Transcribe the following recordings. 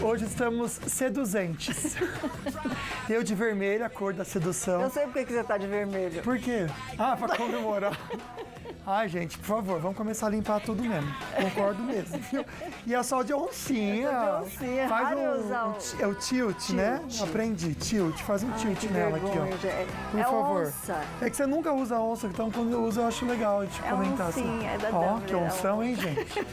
Hoje estamos seduzentes. Eu de vermelho, a cor da sedução. Eu sei por que você tá de vermelho. Por quê? Ah, pra comemorar. Ai, gente, por favor, vamos começar a limpar tudo mesmo. Concordo mesmo. E é só de oncinha. Faz é o tilt, né? Aprendi, tilt. Faz um tilt nela aqui, ó. Por favor. Onça. É que você nunca usa onça, então quando eu uso eu acho legal de comentar oncinha, assim. é da Ó, Débora, que onção, hein, gente?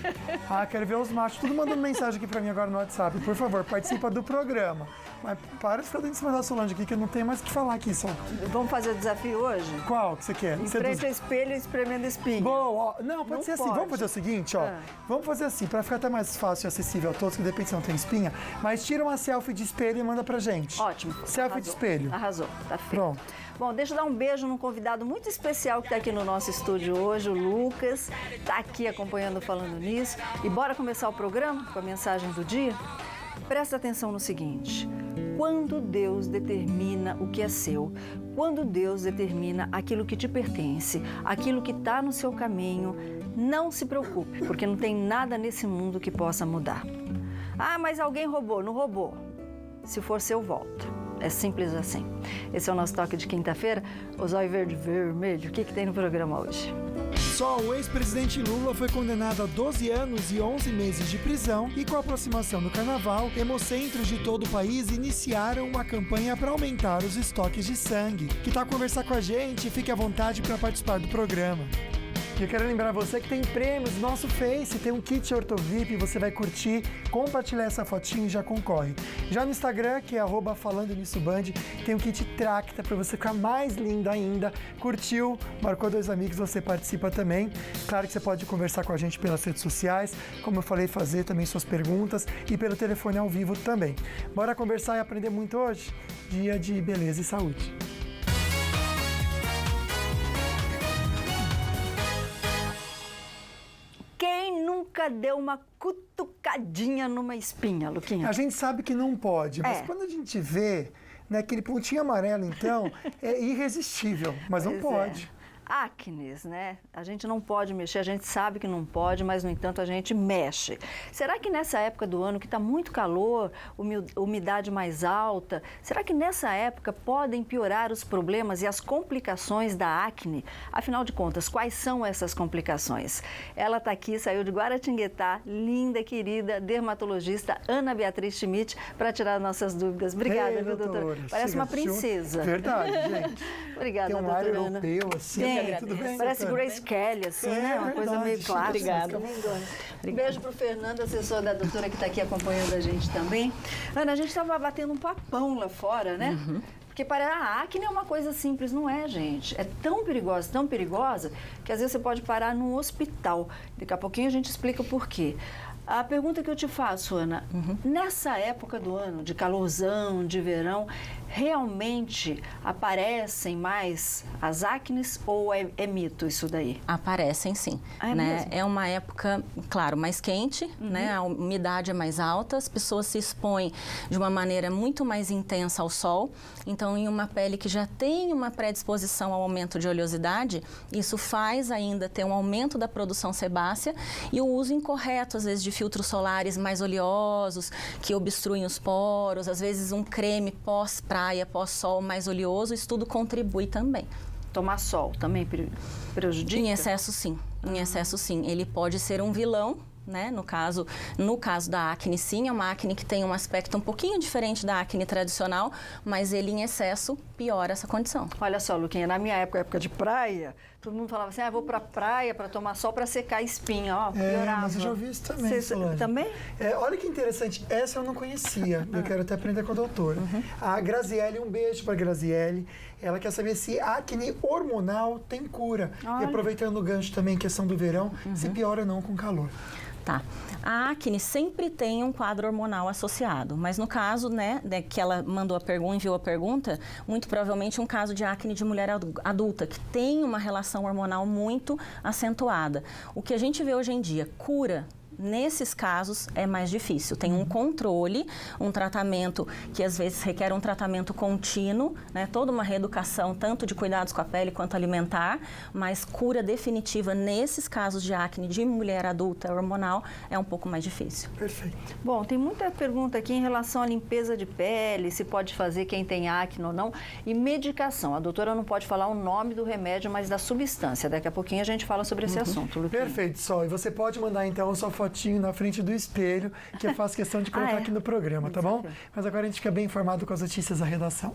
Ah, quero ver os machos. Tudo mandando mensagem aqui pra mim agora no WhatsApp. Por favor, participa do programa. Mas para de ficar dentro de cima da Solange aqui, que eu não tenho mais o que falar aqui, só. Vamos fazer o desafio hoje? Qual que você quer? Em frente ao espelho, espremendo espinha. Boa, ó. Não, pode ser assim. Pode. Vamos fazer o seguinte, ó. Vamos fazer assim, pra ficar até mais fácil e acessível a todos, que de repente você não tem espinha, mas tira uma selfie de espelho e manda pra gente. Ótimo. Selfie de espelho. Arrasou, tá feito. Pronto. Bom, deixa eu dar um beijo num convidado muito especial que está aqui no nosso estúdio hoje, o Lucas, está aqui acompanhando Falando Nisso. E bora começar o programa com a mensagem do dia? Presta atenção no seguinte: quando Deus determina o que é seu, quando Deus determina aquilo que te pertence, aquilo que está no seu caminho, não se preocupe, porque não tem nada nesse mundo que possa mudar. Ah, mas alguém roubou. Não roubou. Se for seu, volta. É simples assim. Esse é o nosso toque de quinta-feira. O Zóio Verde Vermelho. O que tem no programa hoje? Só o ex-presidente Lula foi condenado a 12 anos e 11 meses de prisão e, com a aproximação do carnaval, hemocentros de todo o país iniciaram uma campanha para aumentar os estoques de sangue. Que tal conversar com a gente? Fique à vontade para participar do programa. E eu quero lembrar você que tem prêmios no nosso Face, tem um kit Ortovip, você vai curtir, compartilhar essa fotinho e já concorre. Já no Instagram, que é @FalandoNissoBand, tem um kit Tracta para você ficar mais linda ainda. Curtiu, marcou 2 amigos, você participa também. Claro que você pode conversar com a gente pelas redes sociais, como eu falei, fazer também suas perguntas e pelo telefone ao vivo também. Bora conversar e aprender muito hoje? Dia de beleza e saúde. Quem nunca deu uma cutucadinha numa espinha, Luquinha? A gente sabe que não pode, mas quando a gente vê, né, aquele pontinho amarelo, então, é irresistível, mas não pode. Acnes, né? A gente não pode mexer, a gente sabe que não pode, mas, no entanto, a gente mexe. Será que nessa época do ano que está muito calor, umidade mais alta, será que nessa época podem piorar os problemas e as complicações da acne? Afinal de contas, quais são essas complicações? Ela está aqui, saiu de Guaratinguetá, linda, querida, dermatologista Ana Beatriz Schmidt, para tirar nossas dúvidas. Obrigada, viu, doutora? Parece uma princesa. Verdade, gente. Obrigada, tem um doutora ar Ana. europeu, assim. Tudo bem, parece doutora? Grace Kelly, assim, né? Uma coisa meio clássica. Obrigada. Um beijo pro Fernando, assessor da doutora que está aqui acompanhando a gente também. Ana, a gente estava batendo um papão lá fora, né? Porque a acne é uma coisa simples, não é, gente? É tão perigosa, que às vezes você pode parar num hospital. Daqui a pouquinho a gente explica o porquê. A pergunta que eu te faço, Ana, nessa época do ano, de calorzão, de verão, realmente aparecem mais as acnes ou é mito isso daí? Aparecem sim, é né? Mesmo? É uma época, claro, mais quente, né? A umidade é mais alta, as pessoas se expõem de uma maneira muito mais intensa ao sol, então em uma pele que já tem uma predisposição ao aumento de oleosidade, isso faz ainda ter um aumento da produção sebácea e o uso incorreto, às vezes, de filtros solares mais oleosos, que obstruem os poros, às vezes um creme pós-praia, pós-sol mais oleoso, isso tudo contribui também. Tomar sol também prejudica? Em excesso, sim. Em excesso, sim. Ele pode ser um vilão, né? No caso da acne, sim, é uma acne que tem um aspecto um pouquinho diferente da acne tradicional, mas ele em excesso piora essa condição. Olha só, Luquinha, na minha época de praia, todo mundo falava assim, vou pra praia para tomar sol para secar a espinha, ó, piorava. Mas eu já ouvi isso também, Solange. Também? Olha que interessante, essa eu não conhecia, eu quero até aprender com a doutora. A Graziele, um beijo pra Graziele, ela quer saber se acne hormonal tem cura. Olha. E aproveitando o gancho também, questão do verão, se piora ou não com calor. Tá. A acne sempre tem um quadro hormonal associado, mas no caso, né, que ela enviou a pergunta, muito provavelmente um caso de acne de mulher adulta, que tem uma relação hormonal muito acentuada. O que a gente vê hoje em dia, cura Nesses casos é mais difícil. Tem um controle, um tratamento que às vezes requer um tratamento contínuo, né? Toda uma reeducação, tanto de cuidados com a pele quanto alimentar, mas cura definitiva nesses casos de acne de mulher adulta hormonal é um pouco mais difícil. Perfeito. Bom, tem muita pergunta aqui em relação à limpeza de pele, se pode fazer quem tem acne ou não, e medicação. A doutora não pode falar o nome do remédio, mas da substância. Daqui a pouquinho a gente fala sobre esse assunto, Luquinha. Perfeito, Sol. E você pode mandar então sua fotinho na frente do espelho, que eu faço questão de colocar aqui no programa, tá bom? Mas agora a gente fica bem informado com as notícias da redação.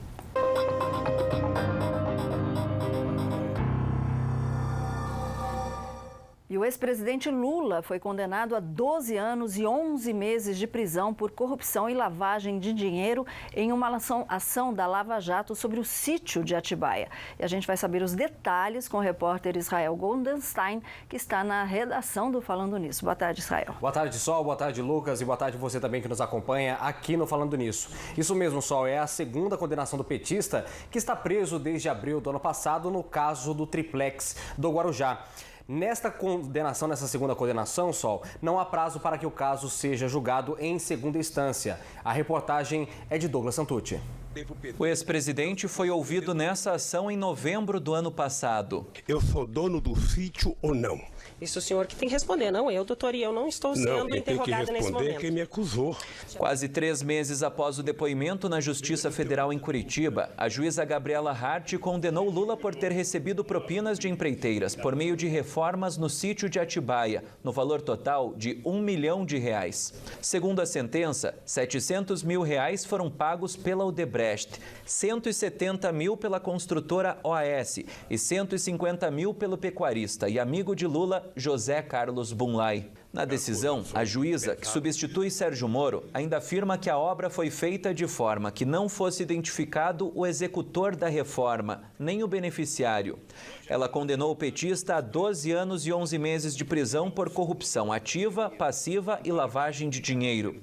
E o ex-presidente Lula foi condenado a 12 anos e 11 meses de prisão por corrupção e lavagem de dinheiro em uma ação da Lava Jato sobre o sítio de Atibaia. E a gente vai saber os detalhes com o repórter Israel Goldenstein, que está na redação do Falando Nisso. Boa tarde, Israel. Boa tarde, Sol. Boa tarde, Lucas. E boa tarde você também que nos acompanha aqui no Falando Nisso. Isso mesmo, Sol. É a segunda condenação do petista, que está preso desde abril do ano passado no caso do triplex do Guarujá. Nesta segunda condenação, Sol, não há prazo para que o caso seja julgado em segunda instância. A reportagem é de Douglas Santucci. O ex-presidente foi ouvido nessa ação em novembro do ano passado. Eu sou dono do sítio ou não? Isso o senhor que tem que responder, não eu, doutor, e eu não estou sendo interrogada nesse momento. Quem me acusou. Quase 3 meses após o depoimento na Justiça Federal em Curitiba, a juíza Gabriela Hart condenou Lula por ter recebido propinas de empreiteiras por meio de reformas no sítio de Atibaia, no valor total de R$1 milhão. Segundo a sentença, R$700 mil foram pagos pela Odebrecht, 170 mil pela construtora OAS e 150 mil pelo pecuarista e amigo de Lula, José Carlos Bunlai. Na decisão, a juíza, que substitui Sérgio Moro, ainda afirma que a obra foi feita de forma que não fosse identificado o executor da reforma, nem o beneficiário. Ela condenou o petista a 12 anos e 11 meses de prisão por corrupção ativa, passiva e lavagem de dinheiro.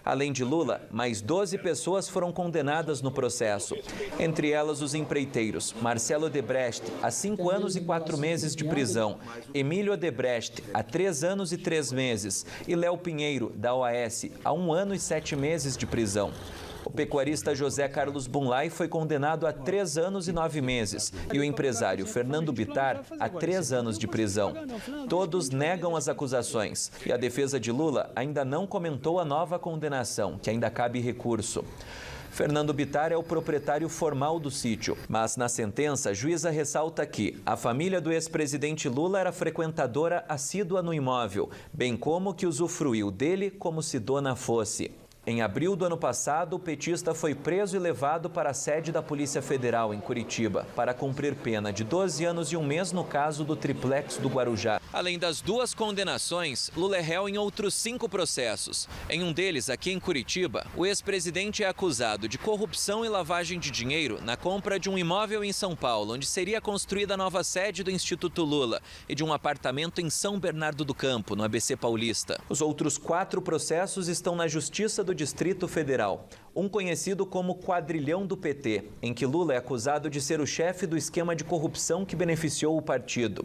Além de Lula, mais 12 pessoas foram condenadas no processo. Entre elas, os empreiteiros Marcelo Odebrecht, a 5 anos e 4 meses de prisão, Emílio Odebrecht, a 3 anos e 3 meses, e Léo Pinheiro, da OAS, a 1 ano e 7 meses de prisão. O pecuarista José Carlos Bunlai foi condenado a 3 anos e 9 meses e o empresário Fernando Bittar a 3 anos de prisão. Todos negam as acusações e a defesa de Lula ainda não comentou a nova condenação, que ainda cabe recurso. Fernando Bittar é o proprietário formal do sítio, mas na sentença a juíza ressalta que a família do ex-presidente Lula era frequentadora assídua no imóvel, bem como que usufruiu dele como se dona fosse. Em abril do ano passado, o petista foi preso e levado para a sede da Polícia Federal, em Curitiba, para cumprir pena de 12 anos e 1 mês no caso do triplex do Guarujá. Além das 2 condenações, Lula é réu em outros 5 processos. Em um deles, aqui em Curitiba, o ex-presidente é acusado de corrupção e lavagem de dinheiro na compra de um imóvel em São Paulo, onde seria construída a nova sede do Instituto Lula, e de um apartamento em São Bernardo do Campo, no ABC Paulista. Os outros 4 processos estão na Justiça do Distrito Federal. Um conhecido como Quadrilhão do PT, em que Lula é acusado de ser o chefe do esquema de corrupção que beneficiou o partido.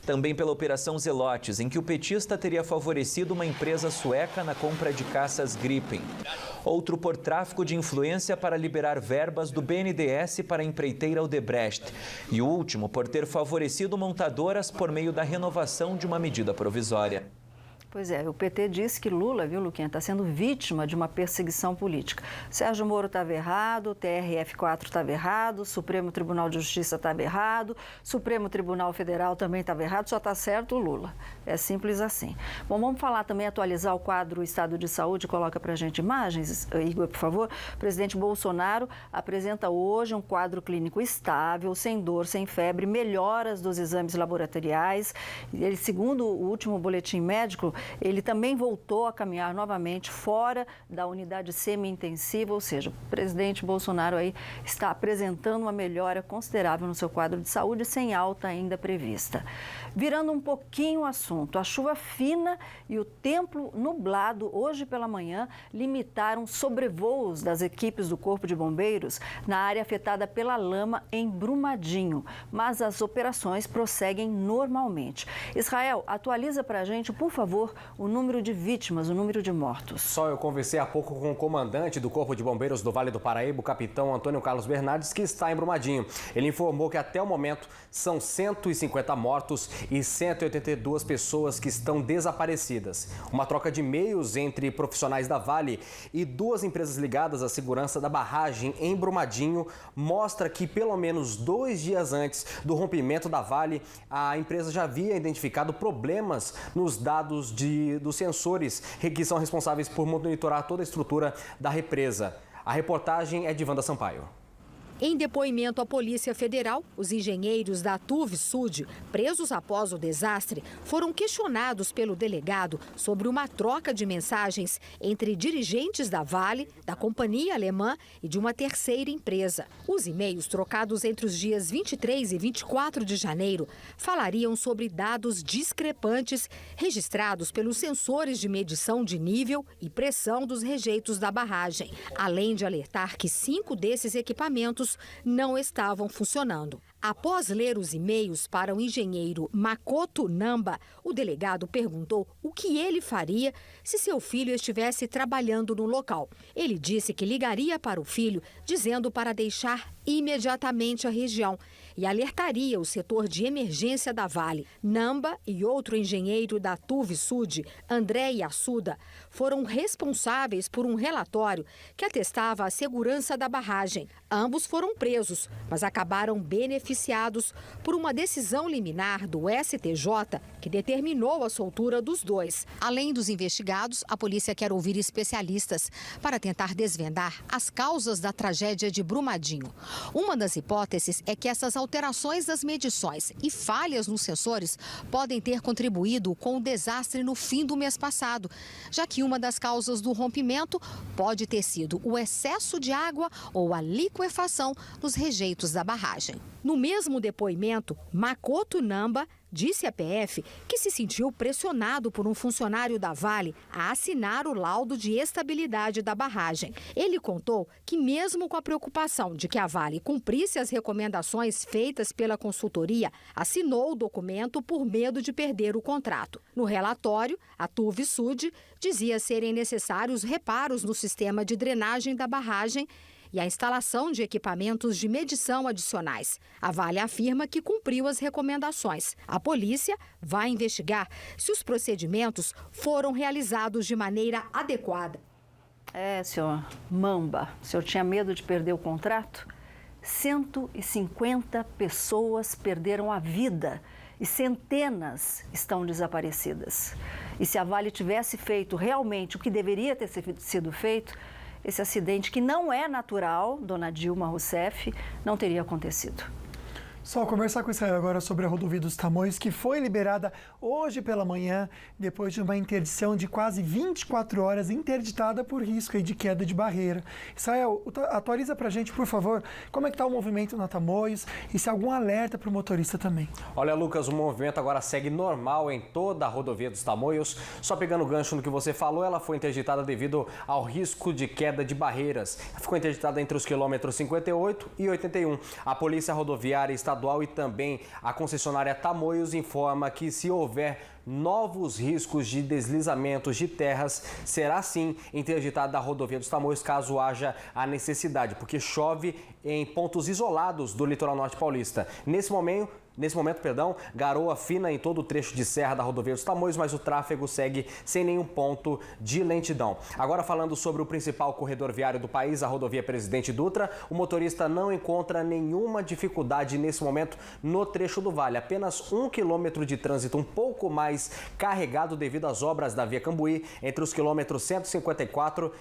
Também pela Operação Zelotes, em que o petista teria favorecido uma empresa sueca na compra de caças Gripen. Outro por tráfico de influência para liberar verbas do BNDES para a empreiteira Odebrecht. E o último por ter favorecido montadoras por meio da renovação de uma medida provisória. Pois é, o PT disse que Lula, viu, Luquinha, está sendo vítima de uma perseguição política. Sérgio Moro estava errado, o TRF4 estava errado, o Supremo Tribunal de Justiça estava errado, o Supremo Tribunal Federal também estava errado, só está certo o Lula. É simples assim. Bom, vamos falar também, atualizar o quadro Estado de Saúde. Coloca para a gente imagens, Igor, por favor. O presidente Bolsonaro apresenta hoje um quadro clínico estável, sem dor, sem febre, melhoras dos exames laboratoriais. Ele, segundo o último boletim médico, ele também voltou a caminhar novamente fora da unidade semi-intensiva, ou seja, o presidente Bolsonaro aí está apresentando uma melhora considerável no seu quadro de saúde, sem alta ainda prevista. Virando um pouquinho o assunto, a chuva fina e o tempo nublado hoje pela manhã limitaram sobrevoos das equipes do Corpo de Bombeiros na área afetada pela lama em Brumadinho, mas as operações prosseguem normalmente. Israel, atualiza para a gente, por favor, o número de vítimas, o número de mortos. Só eu conversei há pouco com o comandante do Corpo de Bombeiros do Vale do Paraíba, o capitão Antônio Carlos Bernardes, que está em Brumadinho. Ele informou que até o momento são 150 mortos e 182 pessoas que estão desaparecidas. Uma troca de e-mails entre profissionais da Vale e duas empresas ligadas à segurança da barragem em Brumadinho mostra que pelo menos 2 dias antes do rompimento da Vale, a empresa já havia identificado problemas nos dados dos sensores que são responsáveis por monitorar toda a estrutura da represa. A reportagem é de Wanda Sampaio. Em depoimento à Polícia Federal, os engenheiros da TUV-SUD, presos após o desastre, foram questionados pelo delegado sobre uma troca de mensagens entre dirigentes da Vale, da companhia alemã e de uma terceira empresa. Os e-mails trocados entre os dias 23 e 24 de janeiro falariam sobre dados discrepantes registrados pelos sensores de medição de nível e pressão dos rejeitos da barragem, além de alertar que 5 desses equipamentos não estavam funcionando. Após ler os e-mails para o engenheiro Makoto Namba, o delegado perguntou o que ele faria se seu filho estivesse trabalhando no local. Ele disse que ligaria para o filho, dizendo para deixar imediatamente a região e alertaria o setor de emergência da Vale. Namba e outro engenheiro da TUV-SUD, André Yasuda, foram responsáveis por um relatório que atestava a segurança da barragem. Ambos foram presos, mas acabaram beneficiados por uma decisão liminar do STJ que determinou a soltura dos dois. Além dos investigados, a polícia quer ouvir especialistas para tentar desvendar as causas da tragédia de Brumadinho. Uma das hipóteses é que essas alterações das medições e falhas nos sensores podem ter contribuído com o desastre no fim do mês passado, já que uma das causas do rompimento pode ter sido o excesso de água ou a liquefação nos rejeitos da barragem. No mesmo depoimento, Makoto Namba disse à PF que se sentiu pressionado por um funcionário da Vale a assinar o laudo de estabilidade da barragem. Ele contou que mesmo com a preocupação de que a Vale cumprisse as recomendações feitas pela consultoria, assinou o documento por medo de perder o contrato. No relatório, a TUV-SUD dizia serem necessários reparos no sistema de drenagem da barragem e a instalação de equipamentos de medição adicionais. A Vale afirma que cumpriu as recomendações. A polícia vai investigar se os procedimentos foram realizados de maneira adequada. Senhor Mamba, o senhor tinha medo de perder o contrato? 150 pessoas perderam a vida e centenas estão desaparecidas. E se a Vale tivesse feito realmente o que deveria ter sido feito, esse acidente, que não é natural, dona Dilma Rousseff, não teria acontecido. Só conversar com Israel agora sobre a rodovia dos Tamoios, que foi liberada hoje pela manhã, depois de uma interdição de quase 24 horas, interditada por risco de queda de barreira. Israel, atualiza pra gente, por favor, como é que está o movimento na Tamoios e se há algum alerta para o motorista também. Olha, Lucas, o movimento agora segue normal em toda a rodovia dos Tamoios. Só pegando o gancho no que você falou, ela foi interditada devido ao risco de queda de barreiras. Ficou interditada entre os quilômetros 58 e 81. A Polícia Rodoviária Estadual e também a concessionária Tamoios informa que se houver novos riscos de deslizamentos de terras, será sim interditada a rodovia dos Tamoios caso haja a necessidade, porque chove em pontos isolados do litoral norte paulista. Nesse momento, garoa fina em todo o trecho de serra da rodovia dos Tamoios, mas o tráfego segue sem nenhum ponto de lentidão. Agora falando sobre o principal corredor viário do país, a rodovia Presidente Dutra, o motorista não encontra nenhuma dificuldade nesse momento no trecho do Vale. Apenas 1 quilômetro de trânsito um pouco mais carregado devido às obras da Via Cambuí, entre os quilômetros 144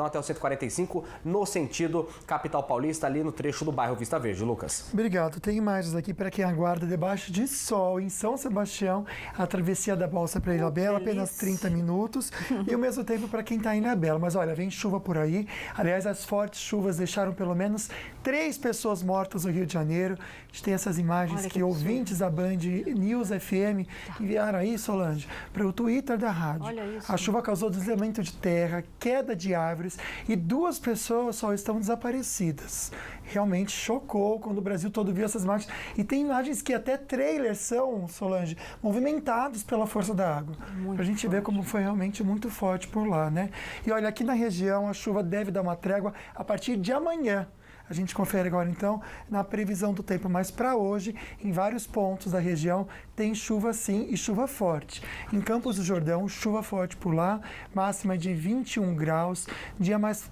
até o 145, no sentido capital paulista, ali no trecho do bairro Vista Verde. Lucas. Obrigado. Tem imagens aqui para quem aguarda debaixo de sol em São Sebastião, a travessia da balsa para Ilhabela, apenas 30 minutos, e ao mesmo tempo para quem está em Ilhabela. Mas olha, vem chuva por aí. Aliás, as fortes chuvas deixaram pelo menos 3 pessoas mortas no Rio de Janeiro. A gente tem essas imagens que ouvintes da Band News FM enviaram aí, Solange, para o Twitter da rádio. Olha isso. A chuva causou deslizamento de terra, queda de árvores e 2 pessoas só estão desaparecidas. Realmente chocou quando o Brasil todo viu essas imagens. E tem imagens que até trailers são, Solange, movimentados pela força da água. Pra gente ver como foi realmente muito forte por lá, né? E olha, aqui na região a chuva deve dar uma trégua a partir de amanhã. A gente confere agora, então, na previsão do tempo. Mas para hoje, em vários pontos da região, tem chuva sim e chuva forte. Em Campos do Jordão, chuva forte por lá, máxima de 21 graus.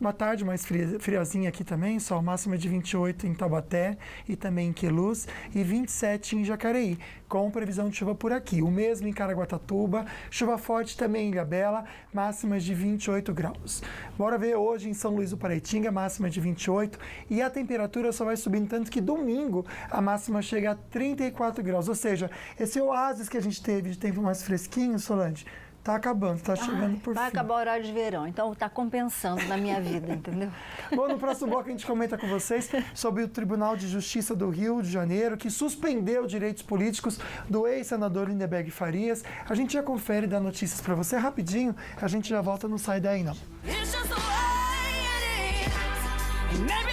Uma tarde mais friazinha aqui também, sol, máxima de 28 em Taubaté e também em Queluz e 27 em Jacareí, com previsão de chuva por aqui. O mesmo em Caraguatatuba, chuva forte também em Ilhabela, máximas de 28 graus. Bora ver hoje em São Luís do Paraitinga, máxima de 28 e a temperatura só vai subindo, tanto que domingo a máxima chega a 34 graus. Ou seja, esse oásis que a gente teve de tempo mais fresquinho, Solange, tá acabando, tá chegando por fim. Vai acabar o horário de verão, então tá compensando na minha vida, entendeu? Bom, no próximo bloco a gente comenta com vocês sobre o Tribunal de Justiça do Rio de Janeiro, que suspendeu direitos políticos do ex-senador Lindeberg Farias. A gente já confere e dá notícias para você rapidinho, a gente já volta, não sai daí não.